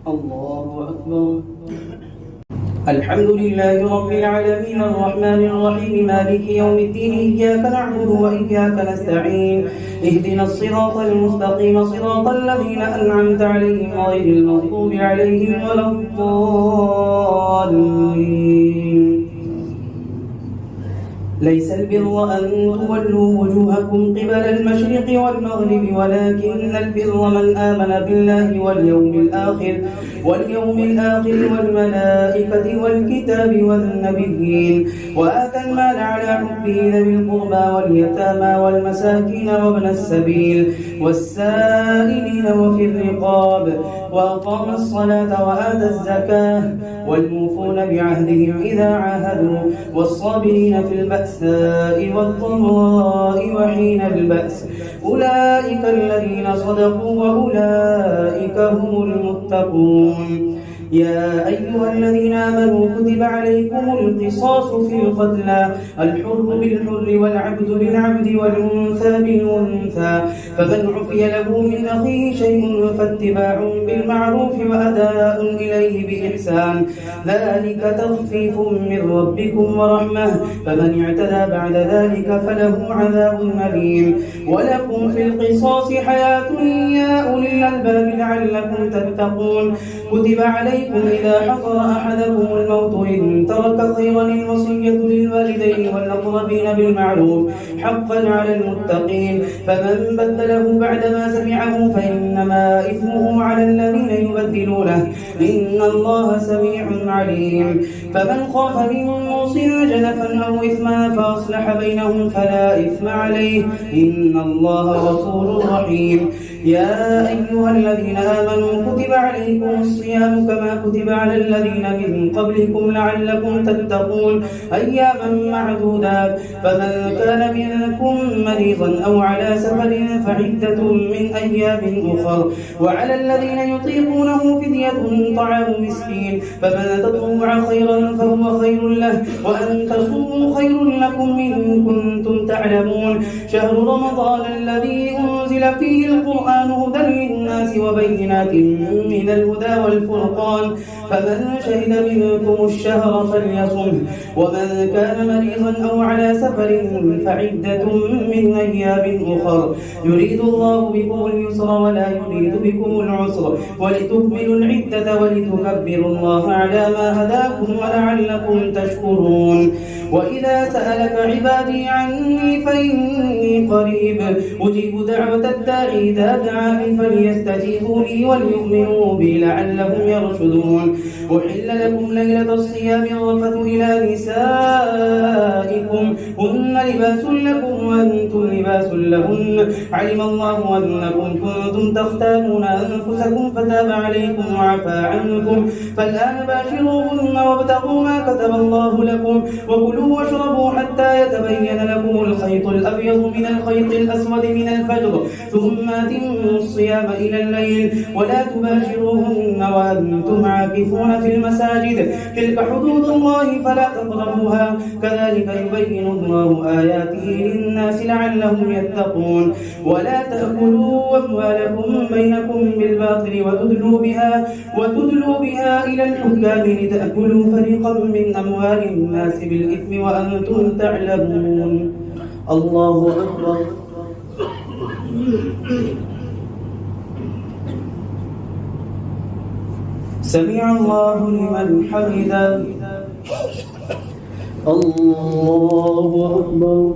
الله أكبر. الحمد لله رب العالمين الرحمن الرحيم مالك يوم الدين إياك نعبد وإياك نستعين اهدنا الصراط المستقيم صراط الذين أنعمت عليهم غير المغضوب عليهم ولا الضالين. ليس البر أن تولوا وجوهكم قبل المشرق والمغرب ولكن البر من آمن بالله واليوم الآخر والملائكة والكتاب والنبيين وآتى المال على حبه ذوي القربى واليتامى والمساكين وابن السبيل والسائلين وفي الرقاب وأقام الصلاة وآتى الزكاة والموفون بعهدهم إذا عاهدوا والصابرين في البأساء والضراء وحين البأس أولئك الذين صدقوا وأولئك هم المتقون. يا أيها الذين آمنوا كتب عليكم القصاص في القتلى الحر بالحر والعبد بالعبد والأنثى بالأنثى فمن عفي له من أخيه شيء فاتباع بالمعروف وأداء إليه بإحسان ذلك تخفيف من ربكم ورحمة فمن اعتدى بعد ذلك فله عذاب أليم. ولكم في القصاص حياة يا أولي الألباب لعلكم تتقون. كتب عليكم إذا حضر أحدكم الموت إن ترك خيرا الوصية للوالدين والأقربين بالمعروف حقا على المتقين فمن بدله بعدما سمعه فإنما إثمه على الذين يبدلونه إن الله سميع عليم. فمن خاف من موص جنفا أو إثما فأصلح بينهم فلا إثم عليه إن الله غفور رحيم. يا أيها الذين آمنوا كتب عليكم الصيام كما كتب على الذين من قبلكم لعلكم تتقون أياما معدودات فمن كان منكم مريضا أو على سفر فعدة من أيام أخر وعلى الذين يطيقونه فدية طعام مسكين فمن تطوع خيرا فهو خير له وأن تصوموا خير لكم إن كنتم تعلمون. شهر رمضان الذي أنزل فيه القرآن هدى للناس وبينات من الهدى والفرقان فمن شهد منكم الشهر فليصمه ومن كان مريضا أو على سفر فعدة من أيام أخر يريد الله بكم اليسر ولا يريد بكم العسر ولتكملوا العدة ولتكبروا الله على ما هداكم ولعلكم تشكرون. وإذا سألك عبادي عني فإني قريب أجيب دعوة الداعي إذا دعاني فليستجيبوا لي وليؤمنوا بي لعلهم يرشدون. أحل لكم ليلة الصيام الرفث إلى نسائكم هن لباس لكم وأنتم لباس لهن علم الله أنكم كنتم تختانون أنفسكم فتاب عليكم وعفى عنكم فالآن باشروهن وابتغوا ما كتب الله لكم وكلوا واشربوا حتى يتبين لكم الخيط الأبيض من الخيط الأسود من الفجر ثم أتموا الصيام إلى الليل ولا تباشروهن وأنتم عاكفون في المساجد تلك حدود الله فلا تقربوها كذلك يبين الله آياته للناس لعلهم يتقون. ولا تأكلوا أموالكم بينكم بالباطل وتدلوا بها إلى الحكام لتأكلوا فريقا من أموال الناس بالإثم وأنتم تعلمون. الله أكبر. سمع الله لمن حمده. الله أكبر.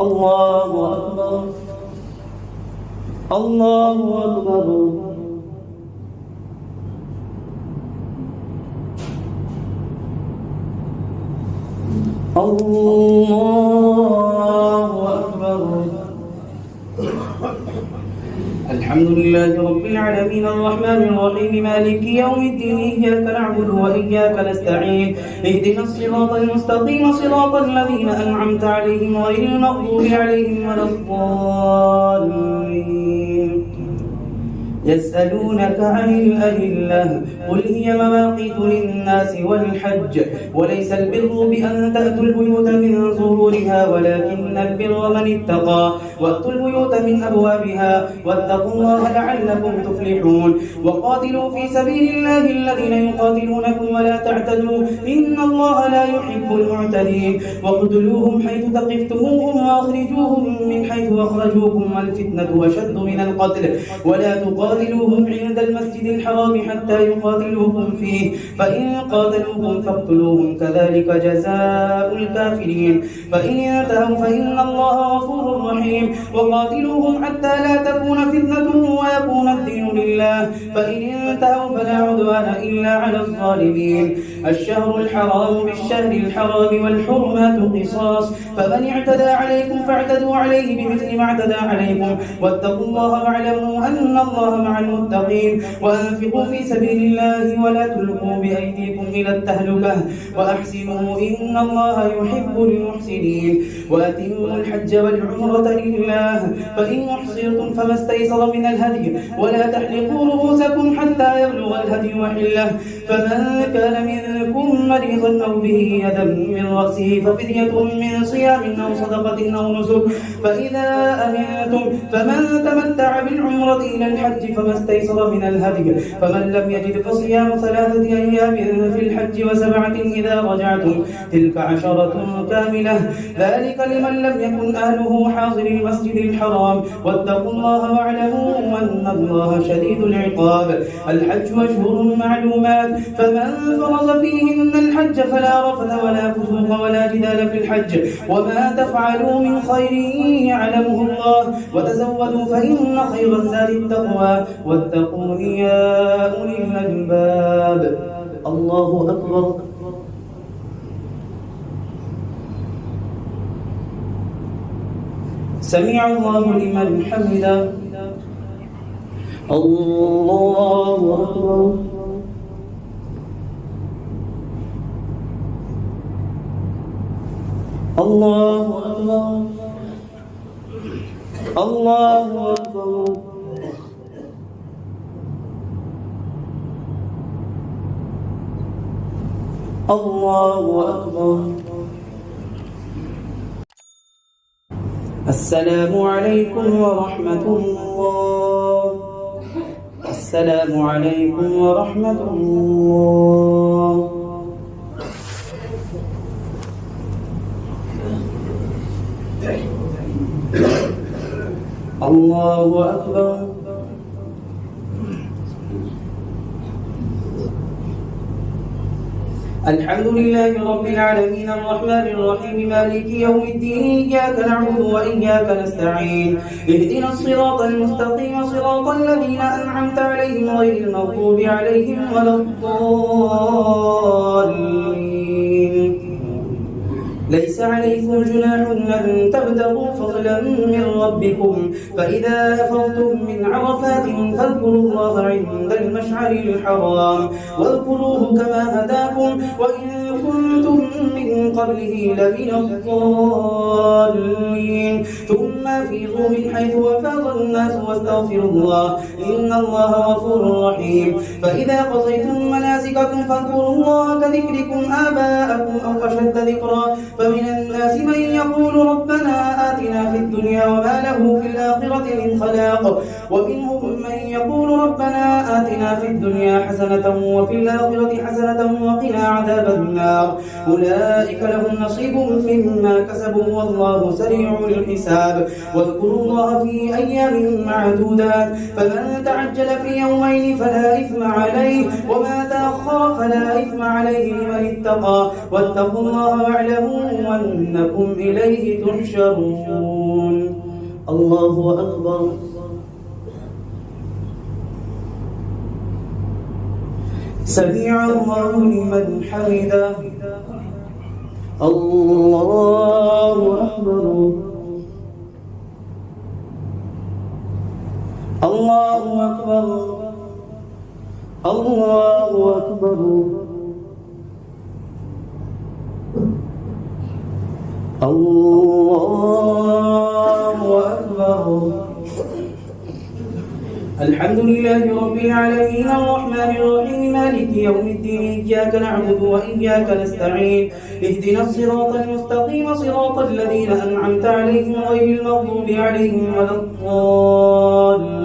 الله أكبر. الله أكبر. الله أكبر. الحمد لله رب العالمين الرحمن الرحيم مالك يوم الدين إياك نعبد وإياك نستعين اهدنا الصراط المستقيم صراط الذين أنعمت عليهم غير المغضوب عليهم ولا الضالين. يسألونك عن الأهلة قل هي مواقيت للناس والحج وليس البر بأن تأتوا البيوت من ظهورها ولكن البر من اتقى وأتوا البيوت من أبوابها واتقوا الله لعلكم تفلحون وقاتلوا في سبيل الله الذين يقاتلونكم ولا تعتدوا إن الله لا يحب المعتدين واقتلوهم حيث ثقفتموهم وأخرجوهم من حيث أخرجوكم والفتنة أشد من القتل ولا تقاتلوهم عند المسجد الحرام حتى يقاتلوكم فيه فإن قاتلوكم فاقتلوهم كذلك جزاء الكافرين فإن انتهوا فإن الله غفور رحيم وقاتلوهم حتى لا تكون فتنة ويكون الدين لله فإن انتهوا فلا عدوان إلا على الظالمين الشهر الحرام بالشهر الحرام والحرمات قصاص فمن اعتدى عليكم فاعتدوا عليه بمثل ما اعتدى عليكم واتقوا الله واعلموا أن الله مع المتقين وأنفقوا في سبيل الله ولا تلقوا بأيديكم إلى التهلكة وأحسنوا إن الله يحب المحسنين وأتموا الحج والعمرة لله فإن أحصرتم فما استيسر من الهدي ولا تحلقوا رؤوسكم حتى يبلغ الهدي محله فمن كان منكم مريضا أو به أذى من رأسه ففدية من صيام أو صدقة أو نسك فإذا أمنتم فمن تمتع بالعمرة إلى الحج فما استيسر من الهدي فمن لم يجد فصيام 3 أيام في الحج و7 إذا رجعتم تلك 10 كاملة ذلك لمن لم يكن أهله حاضر المسجد الحرام واتقوا الله واعلموا أن الله شديد العقاب الحج أشهر معلومات فمن فرض فيهن الحج فلا رفث ولا فسوق ولا جدال في الحج وما تفعلوا من خير يعلمه الله وتزودوا فإن خير الزاد التقوى واتقون يا أولي الألباب الله أكبر سمع الله لمن حمده الله أكبر الله أكبر الله أكبر الله أكبر السلام عليكم ورحمة الله السلام عليكم ورحمة الله الله أكبر الحمد لله رب العالمين الرحمن الرحيم مالك يوم الدين إياك نعبد وإياك نستعين اهدنا الصراط المستقيم صراط الذين أنعمت عليهم غير المغضوب عليهم ولا الضالين ليس عليكم جناح أن تبتغوا فضلا من ربكم فإذا أفضتم من عرفات فاذكروا الله عند المشعر الحرام واذكروه كما هداكم وإن كنتم من قبله لمن الضالين ثم أفيضوا من حيث أفاض الناس واستغفروا الله إن الله غفور رحيم فإذا قضيتم مناسككم فاذكروا الله كذكركم آباءكم أو أشد ذكرا فمن الناس من يقول ربنا آتنا في الدنيا وما له في الآخرة من خلاق ومنهم من يقول ربنا آتنا في الدنيا حسنة وفي الآخرة حسنة وقنا عذاب النار أولئك لهم نصيب مما كسبوا والله سريع الحساب واذكروا الله في أيام معدودات فمن تعجل في يومين فلا إثم عليه وما تأخر فلا إثم عليه لمن اتقى واتقوا الله واعلموا أنكم إليه تحشرون الله أكبر سمع الله لمن حمده الله أكبر الله أكبر الله أكبر الله أكبر الحمد لله رب العالمين الرحمن الرحيم مالك يوم الدين إياك نعبد وإياك نستعين اهدنا الصراط المستقيم صراط الذين أنعمت عليهم غير المغضوب عليهم ولا الضالين.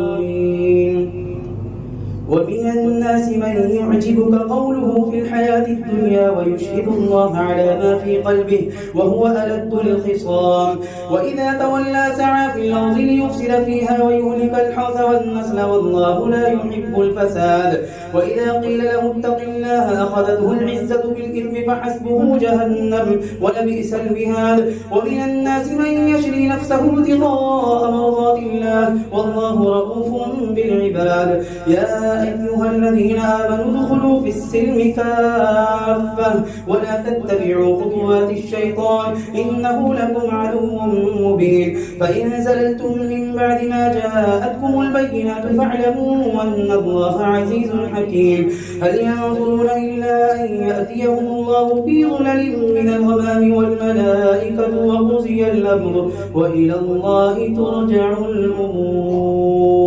ومن الناس من يعجبك قوله في الحياة الدنيا ويشهد الله على ما في قلبه وهو ألد الخصام وإذا تولى سعى في الأرض ليفسد فيها ويهلك الحرث والنسل والله لا يحب الفساد وإذا قيل له اتق الله أخذته العزة بالإثم فحسبه جهنم ولبئس المهاد. ومن الناس من يشري نفسه ابتغاء مرضات الله والله رؤوف بالعباد. يا أيها الذين آمنوا ادخلوا في السلم كافة ولا تتبعوا خطوات الشيطان إنه لكم عدو مبين. فإن زللتم من بعد ما جاءتكم البينات فاعلموا أن الله عزيز حكيم. هل ينظرون إلا أن يأتيهم الله في ظلل من الغمام والملائكة وقضي الأمر وإلى الله ترجع الأمور.